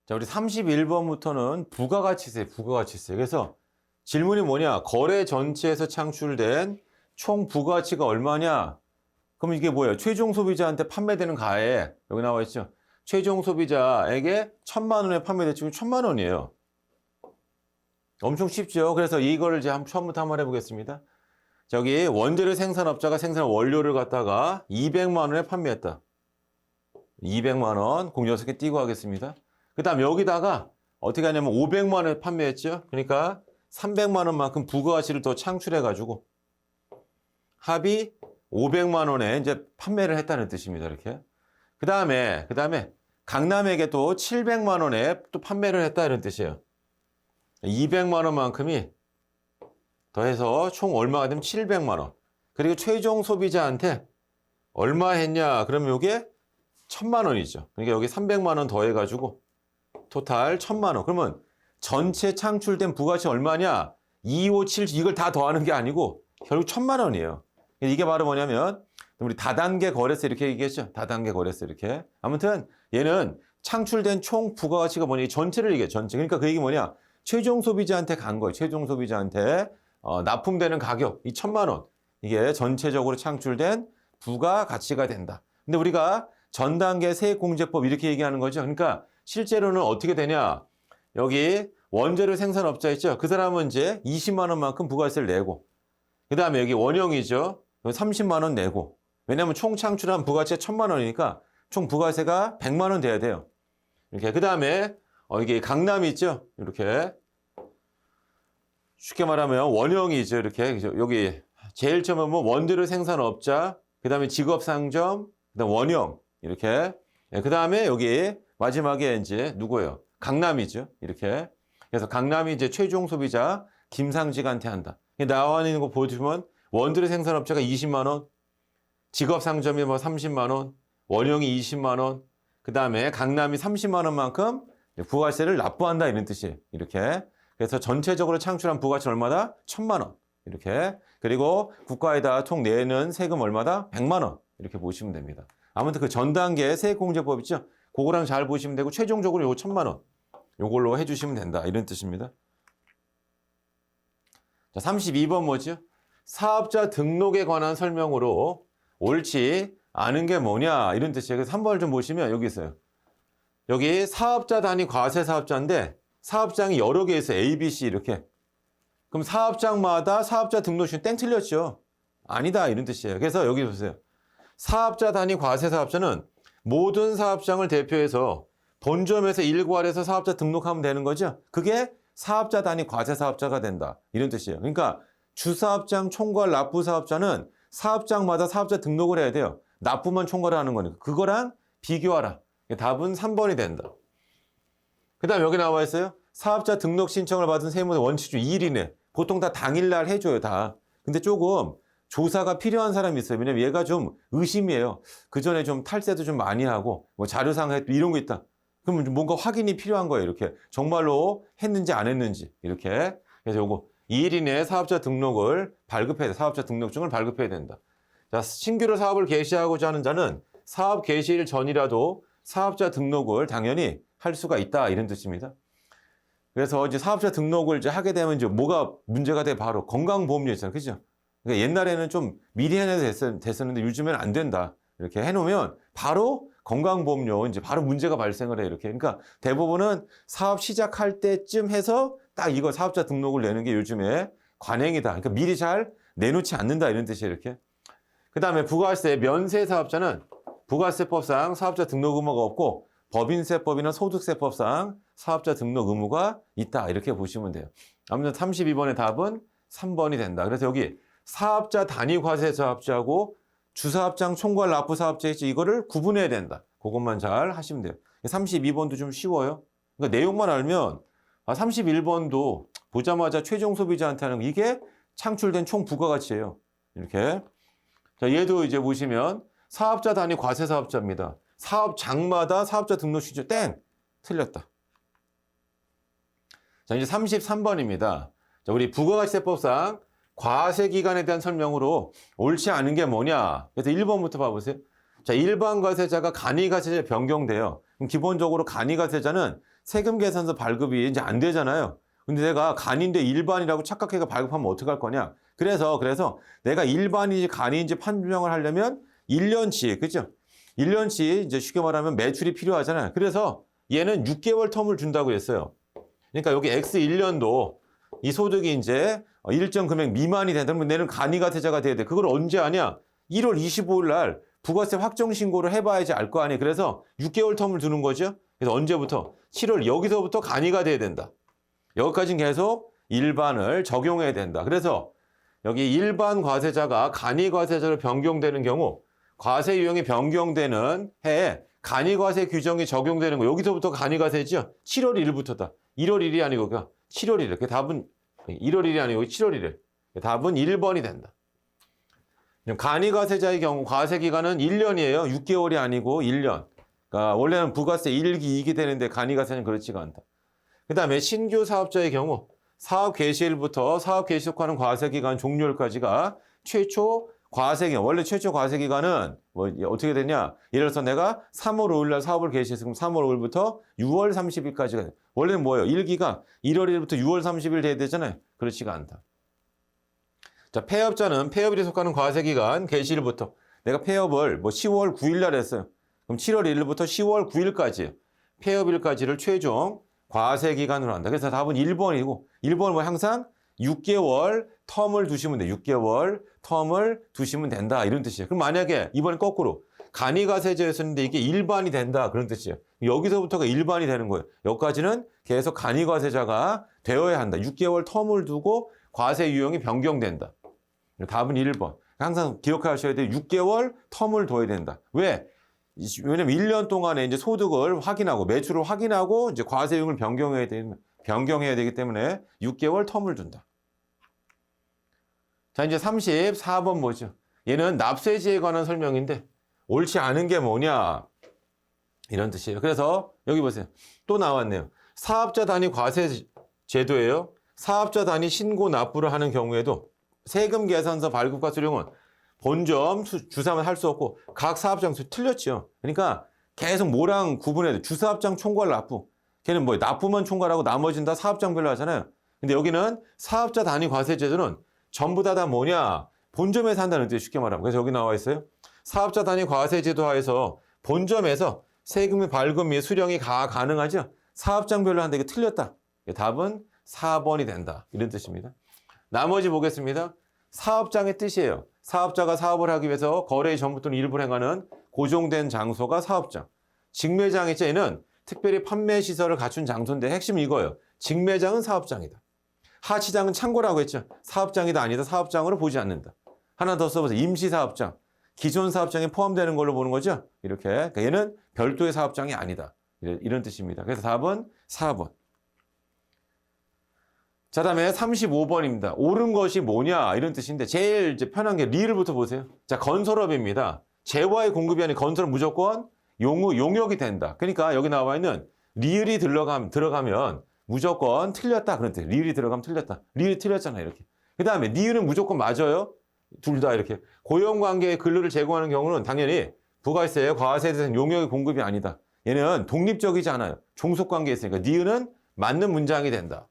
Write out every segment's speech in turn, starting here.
자, 우리 31번부터는 부가가치세, 부가가치세. 그래서 질문이 뭐냐? 거래 전체에서 창출된 총 부가가치가 얼마냐? 그럼 이게 뭐예요? 최종 소비자한테 판매되는 가액. 여기 나와 있죠? 최종 소비자에게 1,000만 원에 판매됐지만 1,000만 원이에요. 엄청 쉽죠? 그래서 이거를 이제 처음부터 한번 해보겠습니다. 저기 원재료 생산업자가 생산한 원료를 갖다가 200만 원에 판매했다. 200만 원, 06개 띄고 하겠습니다. 그 다음 여기다가 어떻게 하냐면 500만 원에 판매했죠. 그러니까 300만 원만큼 부가가치를 더 창출해가지고 합이 500만 원에 이제 판매를 했다는 뜻입니다. 이렇게. 그 다음에 강남에게 또 700만 원에 또 판매를 했다 이런 뜻이에요. 200만 원만큼이 더해서 총 얼마가 되면 700만 원. 그리고 최종 소비자한테 얼마 했냐? 그러면 이게 1,000만 원이죠. 그러니까 여기 300만 원 더해가지고 토탈 1,000만 원. 그러면 전체 창출된 부가가치 얼마냐? 257 이걸 다 더하는 게 아니고 결국 1,000만 원이에요. 이게 바로 뭐냐면 우리 다단계 거래세 이렇게 얘기했죠. 다단계 거래세 이렇게. 아무튼 얘는 창출된 총 부가가치가 뭐냐? 이 전체를 얘기해. 전체. 그러니까 그 얘기 뭐냐? 최종 소비자한테 간 거예요. 최종 소비자한테 납품되는 가격 이 1,000만 원. 이게 전체적으로 창출된 부가가치가 된다. 근데 우리가 전단계 세액공제법 이렇게 얘기하는 거죠. 그러니까 실제로는 어떻게 되냐? 여기 원재료 생산업자 있죠. 그 사람은 이제 20만 원만큼 부가세를 내고 그 다음에 여기 원형이죠. 30만 원 내고 왜냐하면 총 창출한 부가가치가 1,000만 원이니까 총 부가세가 100만 원 돼야 돼요. 이렇게 그 다음에 이게 강남이 있죠. 이렇게 쉽게 말하면 원형이죠. 이렇게 여기 제일 처음에 뭐 원재료 생산업자, 그 다음에 직업상점, 그 다음 원형 이렇게 그 다음에 여기 마지막에 이제 누구예요? 강남이죠. 이렇게 그래서 강남이 이제 최종 소비자 김상직한테 한다. 나와 있는 거 보여주면 원재료 생산업자가 20만 원, 직업상점이 뭐 30만 원, 원형이 20만 원, 그 다음에 강남이 30만 원만큼 부가세를 납부한다 이런 뜻이에요. 이렇게. 그래서 전체적으로 창출한 부가가치 얼마다? 1,000만 원. 이렇게. 그리고 국가에다 총 내는 세금 얼마다? 100만 원. 이렇게 보시면 됩니다. 아무튼 그 전 단계 세액공제법 있죠? 그거랑 잘 보시면 되고 최종적으로 요거 1,000만 원. 요걸로 해주시면 된다. 이런 뜻입니다. 자, 32번 뭐죠? 사업자 등록에 관한 설명으로 옳지 않은 게 뭐냐? 이런 뜻이에요. 그래서 3번을 좀 보시면 여기 있어요. 여기 사업자 단위 과세 사업자인데 사업장이 여러 개 있어요. A, B, C 이렇게. 그럼 사업장마다 사업자 등록시 땡 틀렸죠? 아니다 이런 뜻이에요. 그래서 여기 보세요. 사업자 단위 과세 사업자는 모든 사업장을 대표해서 본점에서 일괄해서 사업자 등록하면 되는 거죠. 그게 사업자 단위 과세 사업자가 된다. 이런 뜻이에요. 그러니까 주사업장 총괄 납부 사업자는 사업장마다 사업자 등록을 해야 돼요. 납부만 총괄을 하는 거니까. 그거랑 비교하라. 답은 3번이 된다. 그 다음 여기 나와 있어요. 사업자 등록 신청을 받은 세무서 원칙 중 2일 이내. 보통 다 당일날 해줘요, 다. 근데 조금 조사가 필요한 사람이 있어요. 왜냐면 얘가 좀 의심이에요. 그 전에 좀 탈세도 좀 많이 하고, 뭐 자료상 이런 거 있다. 그러면 뭔가 확인이 필요한 거예요, 이렇게. 정말로 했는지 안 했는지, 이렇게. 그래서 요거 2일 이내에 사업자 등록을 발급해야 돼. 사업자 등록증을 발급해야 된다. 자, 신규로 사업을 개시하고자 하는 자는 사업 개시일 전이라도 사업자 등록을 당연히 할 수가 있다. 이런 뜻입니다. 그래서 이제 사업자 등록을 이제 하게 되면 이제 뭐가 문제가 돼? 바로 건강보험료 있잖아요. 그죠? 그러니까 옛날에는 좀 미리 해내도 됐었는데 요즘에는 안 된다. 이렇게 해놓으면 바로 건강보험료 이제 바로 문제가 발생을 해요. 이렇게. 그러니까 대부분은 사업 시작할 때쯤 해서 딱 이거 사업자 등록을 내는 게 요즘에 관행이다. 그러니까 미리 잘 내놓지 않는다. 이런 뜻이에요. 이렇게. 그 다음에 부가세 면세 사업자는 부가세법상 사업자 등록 의무가 없고 법인세법이나 소득세법상 사업자 등록 의무가 있다. 이렇게 보시면 돼요. 아무튼 32번의 답은 3번이 된다. 그래서 여기 사업자 단위 과세 사업자하고 주사업장 총괄 납부 사업자 있지 이거를 구분해야 된다. 그것만 잘 하시면 돼요. 32번도 좀 쉬워요. 그러니까 내용만 알면 31번도 보자마자 최종 소비자한테 하는 이게 창출된 총 부가가치예요. 이렇게. 자, 얘도 이제 보시면 사업자 단위 과세 사업자입니다. 사업장마다 사업자 등록 신청 땡! 틀렸다. 자, 이제 33번입니다. 자, 우리 부가가치세법상 과세 기간에 대한 설명으로 옳지 않은 게 뭐냐? 그래서 1번부터 봐보세요. 자, 일반 과세자가 간이과세자에 변경돼요. 그럼 기본적으로 간이과세자는 세금 계산서 발급이 이제 안 되잖아요. 근데 내가 간인데 일반이라고 착각해서 발급하면 어떡할 거냐. 그래서 내가 일반인지 간인지 판명을 하려면 1년치, 그죠? 1년치 이제 쉽게 말하면 매출이 필요하잖아요. 그래서 얘는 6개월 텀을 준다고 했어요. 그러니까 여기 X 1년도 이 소득이 이제 일정 금액 미만이 된다면 내는 간이가세자가 돼야 돼. 그걸 언제 하냐? 1월 25일 날 부가세 확정 신고를 해봐야지 알 거 아니에요. 그래서 6개월 텀을 두는 거죠. 그래서 언제부터? 7월 여기서부터 간이가 돼야 된다. 여기까지는 계속 일반을 적용해야 된다. 그래서 여기 일반 과세자가 간이과세자로 변경되는 경우 과세 유형이 변경되는 해에 간이과세 규정이 적용되는 거 여기서부터 간이과세죠. 7월 1일부터다. 1월 1일이 아니고 7월 1일. 그 답은 1월 1일이 아니고 7월 1일. 답은 1번이 된다. 간이과세자의 경우 과세기간은 1년이에요. 6개월이 아니고 1년. 그러니까 원래는 부가세 1기, 2기 되는데 간이과세는 그렇지가 않다. 그 다음에 신규 사업자의 경우 사업 개시일부터 사업 개시 속하는 과세기간 종료일까지가 최초 과세기간. 원래 최초 과세기간은 뭐 어떻게 되냐. 예를 들어서 내가 3월 5일 날 사업을 개시했으면 3월 5일부터 6월 30일까지가 돼. 원래는 뭐예요? 1기가 1월 1일부터 6월 30일 돼야 되잖아요. 그렇지가 않다. 자, 폐업자는 폐업일에 속하는 과세기간 개시일부터 내가 폐업을 뭐 10월 9일 날 했어요. 그럼 7월 1일부터 10월 9일까지 폐업일까지를 최종 과세기간으로 한다. 그래서 답은 1번이고 1번은 뭐 항상 6개월 텀을 두시면 돼. 6개월 텀을 두시면 된다. 이런 뜻이에요. 그럼 만약에 이번엔 거꾸로 간이과세제였었는데 이게 일반이 된다. 그런 뜻이에요. 여기서부터가 일반이 되는 거예요. 여기까지는 계속 간이과세자가 되어야 한다. 6개월 텀을 두고 과세 유형이 변경된다. 답은 1번. 항상 기억하셔야 돼요. 6개월 텀을 둬야 된다. 왜? 왜냐면 1년 동안에 이제 소득을 확인하고 매출을 확인하고 이제 과세 유형을 변경해야 되기 때문에 6개월 텀을 둔다. 자, 이제 34번 뭐죠? 얘는 납세지에 관한 설명인데 옳지 않은 게 뭐냐? 이런 뜻이에요. 그래서 여기 보세요. 또 나왔네요. 사업자 단위 과세 제도예요. 사업자 단위 신고 납부를 하는 경우에도 세금 계산서 발급과 수령은 본점 주사만 할 수 없고 각 사업장 틀렸죠. 그러니까 계속 뭐랑 구분해야 돼. 주사업장 총괄 납부. 걔는 뭐 납부만 총괄하고 나머지는 다 사업장별로 하잖아요. 근데 여기는 사업자 단위 과세 제도는 전부 다 뭐냐? 본점에서 한다는 뜻이 쉽게 말하면. 그래서 여기 나와 있어요. 사업자 단위 과세 제도 하에서 본점에서 세금의 발급 및 수령이 가능하죠. 사업장별로 한다. 이게 틀렸다. 답은 4번이 된다. 이런 뜻입니다. 나머지 보겠습니다. 사업장의 뜻이에요. 사업자가 사업을 하기 위해서 거래의 전부 또는 일부를 행하는 고정된 장소가 사업장. 직매장 있는 특별히 판매 시설을 갖춘 장소인데 핵심은 이거예요. 직매장은 사업장이다. 하치장은 창고라고 했죠. 사업장이다 아니다. 사업장으로 보지 않는다. 하나 더 써보세요. 임시사업장. 기존 사업장에 포함되는 걸로 보는 거죠. 이렇게. 그러니까 얘는 별도의 사업장이 아니다. 이런 뜻입니다. 그래서 답은 4번. 자, 다음에 35번입니다. 옳은 것이 뭐냐 이런 뜻인데 제일 이제 편한 게 리을부터 보세요. 자, 건설업입니다. 재화의 공급이 아닌 건설은 무조건 용역이 된다. 그러니까 여기 나와 있는 리을이 들어가면 무조건 틀렸다. 그런 뜻. 리을이 들어가면 틀렸다. 리을이 틀렸잖아요. 이렇게. 그 다음에 니은은 무조건 맞아요. 둘 다 이렇게. 고용관계의 근로를 제공하는 경우는 당연히 부가세에 과세에 대해서는 용역의 공급이 아니다. 얘는 독립적이지 않아요. 종속관계에 있으니까 니은은 맞는 문장이 된다.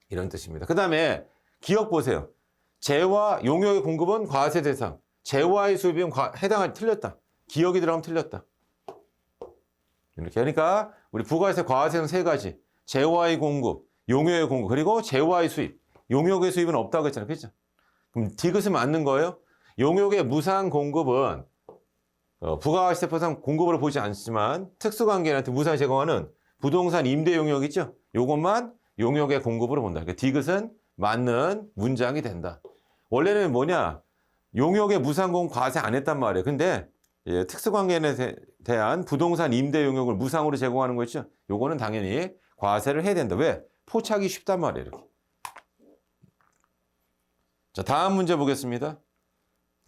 이런 뜻입니다. 그 다음에 기억 보세요. 재화, 용역의 공급은 과세 대상. 재화의 수입은 틀렸다. 기억이 들어가면 틀렸다. 이렇게. 그러니까 우리 부가세, 과세는 세 가지. 재화의 공급, 용역의 공급, 그리고 재화의 수입. 용역의 수입은 없다고 했잖아요. 그렇죠? 그럼 디귿은 맞는 거예요? 용역의 무상 공급은 부가세법상 공급으로 보지 않지만 특수관계인한테 무상히 제공하는 부동산 임대 용역 있죠? 요것만 용역의 공급으로 본다. 그러니까 디귿은 맞는 문장이 된다. 원래는 뭐냐? 용역의 무상공급 과세 안 했단 말이에요. 근데 특수관계인에 대한 부동산 임대 용역을 무상으로 제공하는 거 있죠? 요거는 당연히 과세를 해야 된다. 왜? 포착이 쉽단 말이에요. 이렇게. 자, 다음 문제 보겠습니다.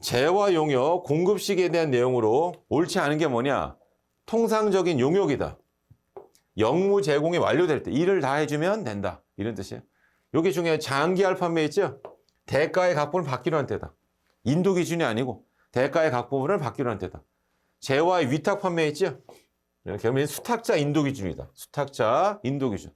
재화 용역 공급 시기에 대한 내용으로 옳지 않은 게 뭐냐? 통상적인 용역이다. 영무 제공이 완료될 때 일을 다 해주면 된다. 이런 뜻이에요. 여기 중에 장기할 판매 있죠? 대가의 각본을 받기로 한 때다. 인도 기준이 아니고 대가의 각본을 받기로 한 때다. 재화의 위탁 판매 있죠? 이렇게 하면 수탁자 인도 기준이다. 수탁자 인도 기준.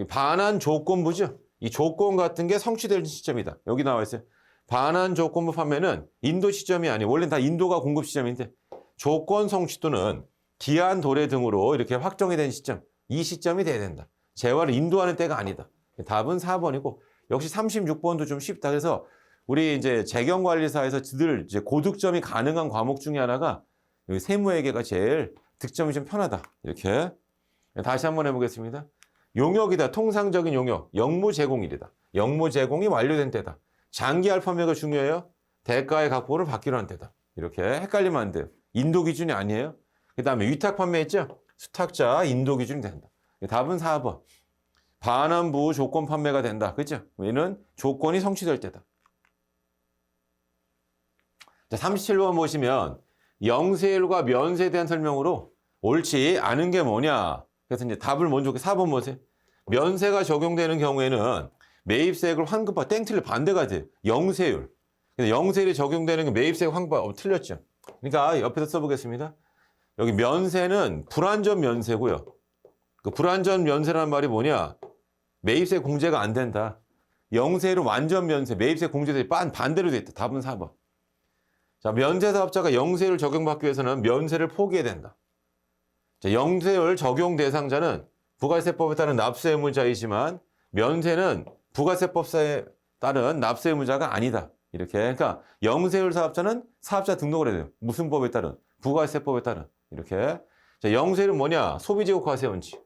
반환 조건부죠. 이 조건 같은 게 성취될 시점이다. 여기 나와 있어요. 반환 조건부 판매는 인도 시점이 아니에요. 원래는 다 인도가 공급 시점인데 조건 성취도는 기한 도래 등으로 이렇게 확정이 된 시점. 이 시점이 돼야 된다. 재화를 인도하는 때가 아니다. 답은 4번이고 역시 36번도 좀 쉽다. 그래서 우리 이제 재경관리사에서 늘 이제 고득점이 가능한 과목 중에 하나가 여기 세무회계가 제일 득점이 좀 편하다. 이렇게 다시 한번 해보겠습니다. 용역이다. 통상적인 용역. 영무 제공일이다. 영무 제공이 완료된 때다. 장기 알파매가 중요해요. 대가의 각보를 받기로 한 때다. 이렇게 헷갈리면 안 돼요. 인도 기준이 아니에요. 그 다음에 위탁 판매했죠. 수탁자 인도 기준이 된다. 답은 4번. 반환부 조건 판매가 된다. 그죠? 얘는 조건이 성취될 때다. 자, 37번 보시면 영세율과 면세에 대한 설명으로 옳지 않은 게 뭐냐. 그래서 이제 답을 먼저 4번 보세요. 면세가 적용되는 경우에는 매입세액을 환급받 땡틀릴 반대가 돼요. 영세율. 근데 영세율이 적용되는 게 매입세액 환급받 틀렸죠. 그러니까 옆에서 써보겠습니다. 여기 면세는 불완전 면세고요. 그 불완전 면세라는 말이 뭐냐? 매입세 공제가 안 된다. 영세율은 완전 면세, 매입세 공제세 반대로 돼 있다. 답은 4번. 자, 면세 사업자가 영세율 적용받기 위해서는 면세를 포기해야 된다. 자, 영세율 적용 대상자는 부가세법에 따른 납세 의무자이지만 면세는 부가세법에 따른 납세 의무자가 아니다. 이렇게. 그러니까 영세율 사업자는 사업자 등록을 해야 돼요. 무슨 법에 따른? 부가세법에 따른. 이렇게. 자, 영세율은 뭐냐? 소비지국 과세원칙.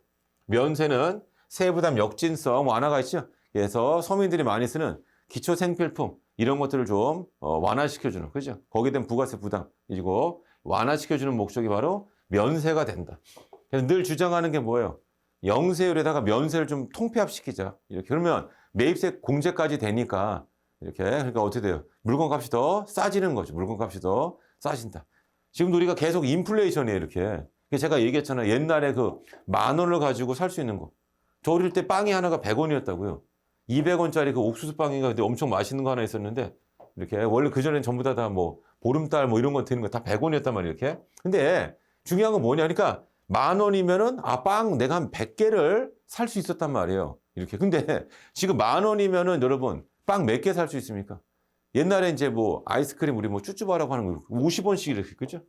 면세는 세부담 역진성 완화가 있죠. 그래서 서민들이 많이 쓰는 기초 생필품 이런 것들을 좀 완화시켜주는, 그죠? 거기에 대한 부가세 부담이고 완화시켜주는 목적이 바로 면세가 된다. 그래서 늘 주장하는 게 뭐예요? 영세율에다가 면세를 좀 통폐합시키자. 이렇게 그러면 매입세 공제까지 되니까 이렇게 그러니까 어떻게 돼요? 물건값이 더 싸지는 거죠. 물건값이 더 싸진다. 지금도 우리가 계속 인플레이션이에요. 이렇게. 제가 얘기했잖아요. 옛날에 그 10,000원을 가지고 살 수 있는 거. 저 어릴 때 빵이 하나가 100원이었다고요. 200원짜리 그 옥수수 빵인가 근데 엄청 맛있는 거 하나 있었는데 이렇게 원래 그전엔 전부 다 뭐 보름달 뭐 이런 거 드는 거 다 100원이었단 말이에요. 이렇게. 근데 중요한 건 뭐냐? 그러니까 10,000원이면은 빵 내가 한 100개를 살 수 있었단 말이에요. 이렇게. 근데 지금 10,000원이면은 여러분 빵 몇 개 살 수 있습니까? 옛날에 이제 뭐 아이스크림 우리 뭐 쭈쭈바라고 하는 거 50원씩 이렇게 그죠?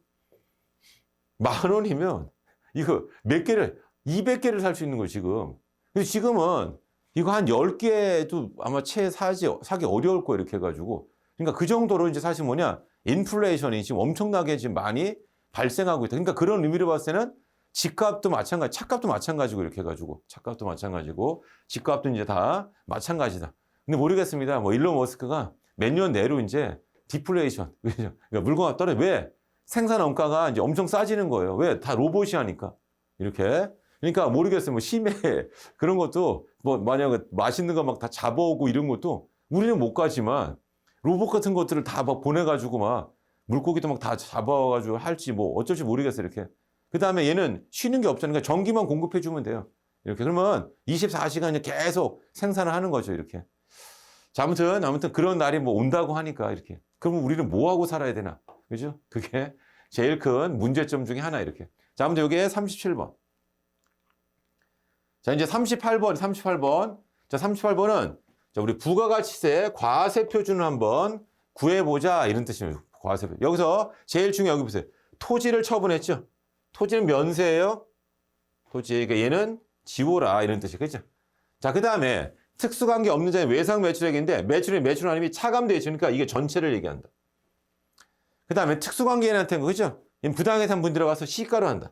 10,000원이면 이거 몇 개를 200개를 살 수 있는 거예요, 지금. 근데 지금은 이거 한 10개도 아마 채 사기 어려울 거예요, 이렇게 해가지고. 그러니까 그 정도로 이제 사실 뭐냐, 인플레이션이 지금 엄청나게 지금 많이 발생하고 있다. 그러니까 그런 의미로 봤을 때는 집값도 마찬가지, 차값도 마찬가지고 이렇게 해가지고. 차값도 마찬가지고, 집값도 이제 다 마찬가지다. 근데 모르겠습니다. 뭐 일론 머스크가 몇 년 내로 이제 디플레이션. 그러니까 물건가 떨어져. 왜? 생산 원가가 이제 엄청 싸지는 거예요. 왜? 다 로봇이 하니까. 이렇게. 그러니까 모르겠어요. 뭐 심해 그런 것도 뭐 만약에 맛있는 거 막 다 잡아오고 이런 것도 우리는 못 가지만 로봇 같은 것들을 다 막 보내가지고 막 물고기도 막 다 잡아와가지고 할지 뭐 어쩔지 모르겠어요. 이렇게. 그 다음에 얘는 쉬는 게 없잖아요. 그러니까 전기만 공급해주면 돼요. 이렇게. 그러면 24시간 계속 생산을 하는 거죠. 이렇게. 자, 아무튼 그런 날이 뭐 온다고 하니까 이렇게. 그러면 우리는 뭐 하고 살아야 되나? 그죠? 그게 제일 큰 문제점 중에 하나 이렇게. 자, 아무튼 여기에 37번. 자, 이제 38번. 자, 38번은 우리 부가가치세 과세 표준을 한번 구해보자. 이런 뜻입니다. 과세. 여기서 제일 중요한 여기 보세요. 토지를 처분했죠. 토지는 면세예요. 토지. 그러니까 얘는 지워라. 이런 뜻이겠죠. 자, 그 다음에 특수관계 없는 자의 외상 매출액인데 매출 아니면 차감되어 있으니까 이게 전체를 얘기한다. 그 다음에 특수관계인한테는 그죠? 부당해산 분 들어가서 시가로 한다.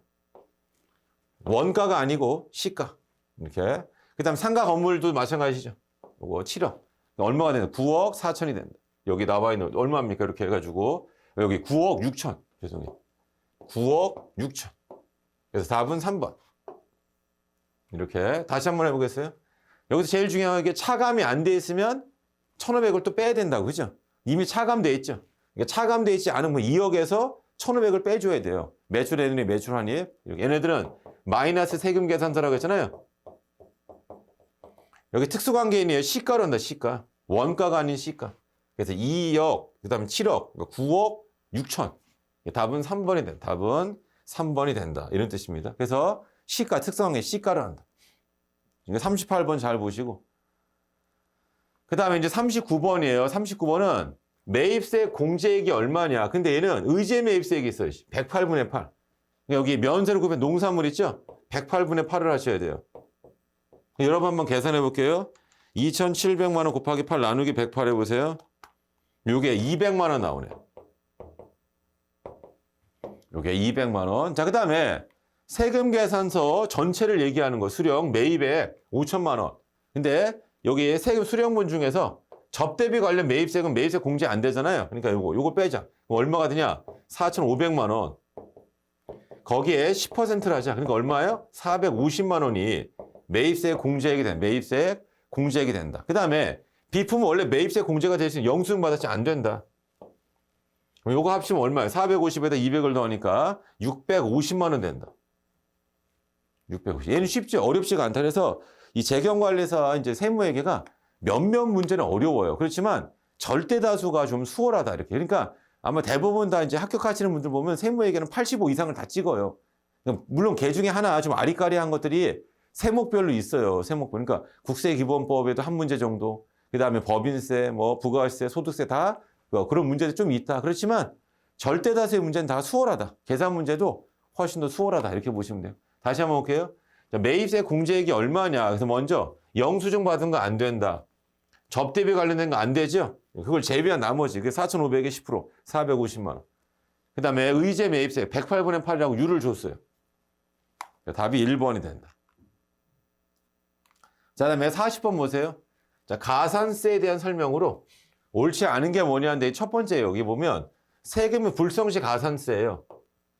원가가 아니고 시가. 이렇게. 그 다음 상가 건물도 마찬가지죠. 이거 7억. 얼마가 되나? 9억 4천이 된다. 여기 나와 있는 얼마입니까? 이렇게 해가지고 여기 9억 6천. 죄송해요. 9억 6천. 그래서 답은 3번. 이렇게 다시 한번 해보겠어요? 여기서 제일 중요한 게 차감이 안 돼 있으면 1,500을 또 빼야 된다고. 그죠? 이미 차감돼 있죠. 그러니까 차감돼 있지 않으면 2억에서 1,500을 빼줘야 돼요. 매출액이 매출환입. 얘네들은 마이너스 세금 계산서라고 했잖아요. 여기 특수관계인이에요. 시가로 한다. 시가. 원가가 아닌 시가. 그래서 2억, 그 다음에 7억, 9억 6천. 답은 3번이 돼요. 답은 3번이 된다. 이런 뜻입니다. 그래서 시가, 특성의 시가를 한다. 그러니까 38번 잘 보시고. 그 다음에 이제 39번이에요. 39번은 매입세 공제액이 얼마냐. 근데 얘는 의제 매입세액이 있어요. 108분의 8. 여기 면세를 구입한 농산물 있죠? 108분의 8을 하셔야 돼요. 여러분 한번 계산해 볼게요. 2,700만 원 곱하기 8 나누기 108 해보세요. 요게 200만 원 나오네요. 요게 200만 원. 자, 그 다음에 세금 계산서 전체를 얘기하는 거. 수령 매입액 5천만 원. 근데 여기 세금 수령분 중에서 접대비 관련 매입세금 매입세 공제 안 되잖아요. 그러니까 요거 빼자. 얼마가 되냐? 4,500만 원. 거기에 10%를 하자. 그러니까 얼마예요? 450만 원이 매입세 공제액이 된다. 매입세 공제액이 된다. 그 다음에 비품은 원래 매입세 공제가 될 수 있는 영수증 받았지 안 된다. 그럼 요거 합치면 얼마예요? 450에다 200을 더하니까 650만 원 된다. 650. 얘는 쉽지 어렵지가 않다. 그래서 이 재경관리사 이제 세무회계가 몇몇 문제는 어려워요. 그렇지만 절대 다수가 좀 수월하다 이렇게. 그러니까 아마 대부분 다 이제 합격하시는 분들 보면 세무회계는 85 이상을 다 찍어요. 물론 개 중에 하나 좀 아리까리한 것들이 세목별로 있어요. 세목. 그러니까 국세기본법에도 한 문제 정도. 그 다음에 법인세, 뭐 부가세, 소득세 다 그런 문제도 좀 있다. 그렇지만 절대 다수의 문제는 다 수월하다. 계산 문제도 훨씬 더 수월하다. 이렇게 보시면 돼요. 다시 한번 볼게요. 자, 매입세 공제액이 얼마냐. 그래서 먼저 영수증 받은 거 안 된다. 접대비 관련된 거 안 되죠. 그걸 제외한 나머지 그게 4,500에 10% 450만 원. 그 다음에 의제 매입세 108분의 8이라고 유를 줬어요. 답이 1번이 된다. 자, 그다음에 40번 보세요. 자, 가산세에 대한 설명으로 옳지 않은 게 뭐냐인데 첫 번째 여기 보면 세금의 불성시 가산세예요.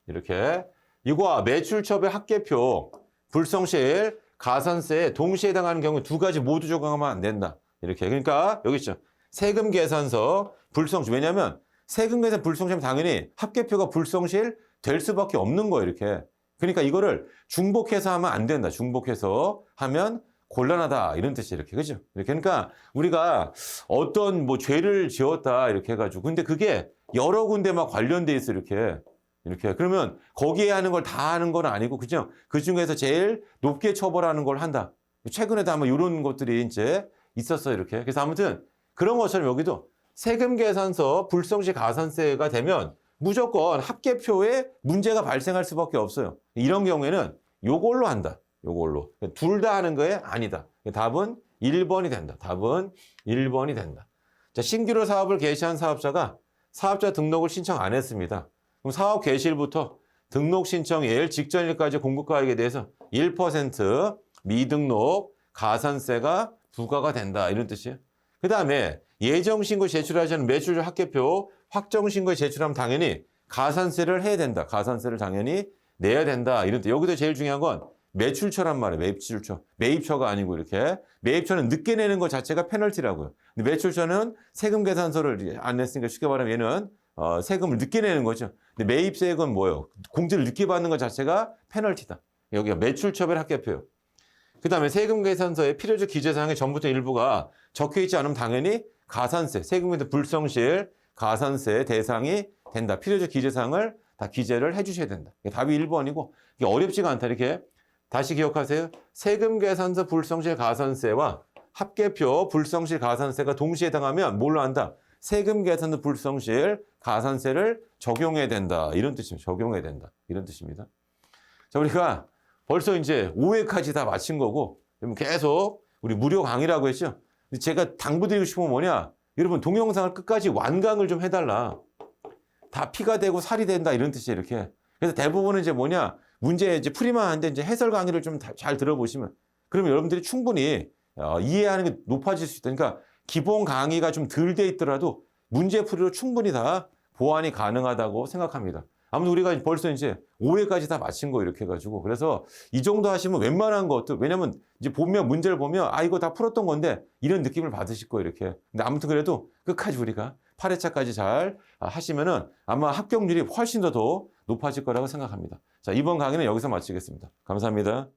이렇게 이거와 매출처배 합계표 불성실 가산세에 동시에 해당하는 경우 두 가지 모두 적용하면 안 된다. 이렇게. 그러니까 여기 있죠. 세금 계산서 불성실. 왜냐하면 세금 계산 불성실하면 당연히 합계표가 불성실 될 수밖에 없는 거예요. 이렇게. 그러니까 이거를 중복해서 하면 안 된다. 중복해서 하면 곤란하다. 이런 뜻이에요. 이렇게. 그죠? 이렇게. 그러니까 우리가 어떤 뭐 죄를 지었다. 이렇게 해가지고. 근데 그게 여러 군데만 관련돼 있어. 이렇게. 이렇게. 그러면 거기에 하는 걸 다 하는 건 아니고, 그죠? 그 중에서 제일 높게 처벌하는 걸 한다. 최근에도 아마 이런 것들이 이제 있었어요. 이렇게. 그래서 아무튼 그런 것처럼 여기도 세금 계산서 불성시 가산세가 되면 무조건 합계표에 문제가 발생할 수밖에 없어요. 이런 경우에는 요걸로 한다. 요걸로. 둘 다 하는 거에 아니다. 답은 1번이 된다. 답은 1번이 된다. 자, 신규로 사업을 개시한 사업자가 사업자 등록을 신청 안 했습니다. 그럼 사업 개시일부터 등록 신청일 직전일까지 공급가액에 대해서 1% 미등록 가산세가 부과가 된다. 이런 뜻이에요. 그 다음에 예정신고 제출하지 않은 매출조 합계표 확정신고에 제출하면 당연히 가산세를 해야 된다. 가산세를 당연히 내야 된다. 이런 뜻. 여기서 제일 중요한 건 매출처란 말이에요. 매출처. 매입처가 아니고 이렇게. 매입처는 늦게 내는 것 자체가 페널티라고요. 근데 매출처는 세금 계산서를 안 냈으니까 쉽게 말하면 얘는 세금을 늦게 내는 거죠. 근데 매입세액은 뭐예요? 공제를 늦게 받는 것 자체가 페널티다. 여기가 매출처별 합계표요. 그 다음에 세금 계산서에 필요적 기재사항의 전부터 일부가 적혀있지 않으면 당연히 가산세, 세금에도 불성실 가산세 대상이 된다. 필요적 기재사항을 다 기재를 해주셔야 된다. 답이 1번이고 이게 어렵지가 않다. 이렇게 다시 기억하세요. 세금 계산서 불성실 가산세와 합계표 불성실 가산세가 동시에 해당하면 뭘로 한다? 세금 계산서 불성실 가산세를 적용해야 된다. 이런 뜻입니다. 적용해야 된다. 이런 뜻입니다. 자, 우리가 벌써 이제 5회까지 다 마친 거고 계속 우리 무료 강의라고 했죠. 제가 당부드리고 싶은 건 뭐냐? 여러분 동영상을 끝까지 완강을 좀 해달라. 다 피가 되고 살이 된다 이런 뜻이에요. 이렇게. 그래서 대부분은 이제 뭐냐? 문제 이제 풀이만 하는데 이제 해설 강의를 좀 잘 들어보시면 그러면 여러분들이 충분히 이해하는 게 높아질 수 있다. 그러니까 기본 강의가 좀 덜 돼 있더라도 문제 풀이로 충분히 다 보완이 가능하다고 생각합니다. 아무튼 우리가 벌써 이제 5회까지 다 마친 거 이렇게 해가지고 그래서 이 정도 하시면 웬만한 것도 왜냐면 이제 보면 문제를 보면 아 이거 다 풀었던 건데 이런 느낌을 받으실 거예요 이렇게. 근데 아무튼 그래도 끝까지 우리가 8회차까지 잘 하시면은 아마 합격률이 훨씬 더 높아질 거라고 생각합니다. 자, 이번 강의는 여기서 마치겠습니다. 감사합니다.